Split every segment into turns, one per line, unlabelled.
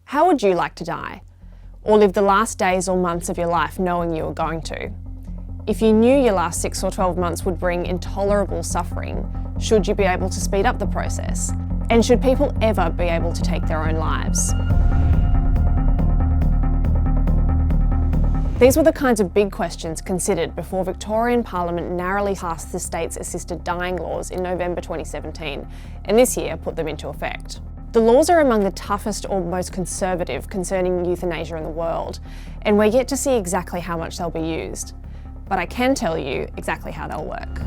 How would you like to die? Or live the last days or months of your life knowing you were going to? If you knew your last 6 or 12 months would bring intolerable suffering, should you be able to speed up the process? And should people ever be able to take their own lives? These were the kinds of big questions considered before Victorian Parliament narrowly passed the state's assisted dying laws in November 2017, and this year put them into effect. The laws are among the toughest or most conservative concerning euthanasia in the world, and we're yet to see exactly how much they'll be used. But I can tell you exactly how they'll work.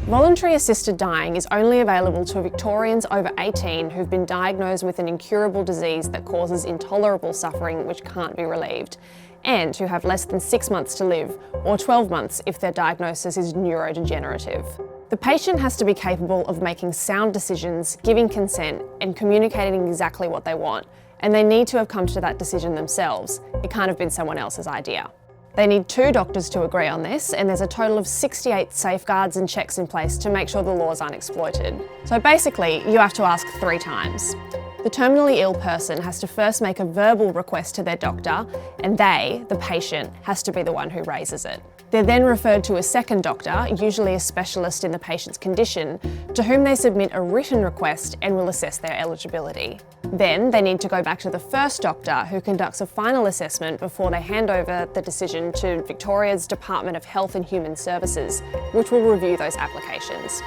Voluntary assisted dying is only available to Victorians over 18 who've been diagnosed with an incurable disease that causes intolerable suffering which can't be relieved, and who have less than 6 months to live, or 12 months if their diagnosis is neurodegenerative. The patient has to be capable of making sound decisions, giving consent, and communicating exactly what they want, and they need to have come to that decision themselves. It can't have been someone else's idea. They need 2 doctors to agree on this, and there's a total of 68 safeguards and checks in place to make sure the laws aren't exploited. So basically, you have to ask 3 times. The terminally ill person has to first make a verbal request to their doctor, and they, the patient, has to be the one who raises it. They're then referred to a second doctor, usually a specialist in the patient's condition, to whom they submit a written request and will assess their eligibility. Then they need to go back to the first doctor, who conducts a final assessment before they hand over the decision to Victoria's Department of Health and Human Services, which will review those applications.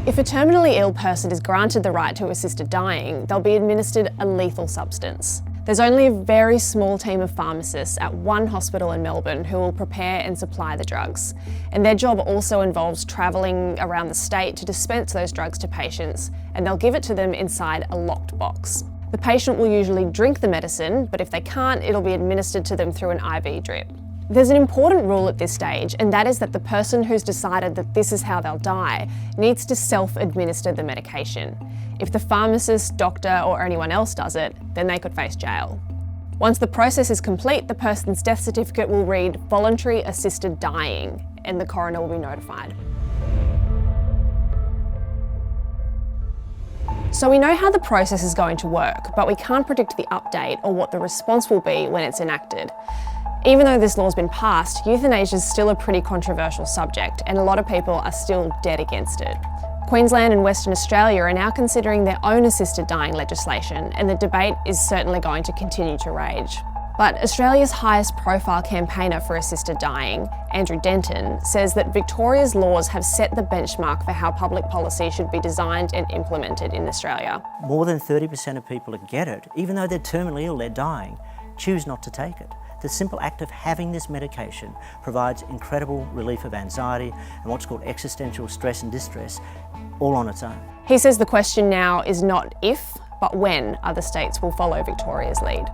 If a terminally ill person is granted the right to assisted dying, they'll be administered a lethal substance. There's only a very small team of pharmacists at one hospital in Melbourne who will prepare and supply the drugs. And their job also involves travelling around the state to dispense those drugs to patients, and they'll give it to them inside a locked box. The patient will usually drink the medicine, but if they can't, it'll be administered to them through an IV drip. There's an important rule at this stage, and that is that the person who's decided that this is how they'll die needs to self-administer the medication. If the pharmacist, doctor, or anyone else does it, then they could face jail. Once the process is complete, the person's death certificate will read "Voluntary Assisted Dying," and the coroner will be notified. So we know how the process is going to work, but we can't predict the update or what the response will be when it's enacted. Even though this law's been passed, euthanasia is still a pretty controversial subject, and a lot of people are still dead against it. Queensland and Western Australia are now considering their own assisted dying legislation, and the debate is certainly going to continue to rage. But Australia's highest profile campaigner for assisted dying, Andrew Denton, says that Victoria's laws have set the benchmark for how public policy should be designed and implemented in Australia.
More than 30% of people that get it, even though they're terminally ill, they're dying, choose not to take it. The simple act of having this medication provides incredible relief of anxiety and what's called existential stress and distress, all on its own.
He says the question now is not if, but when other states will follow Victoria's lead.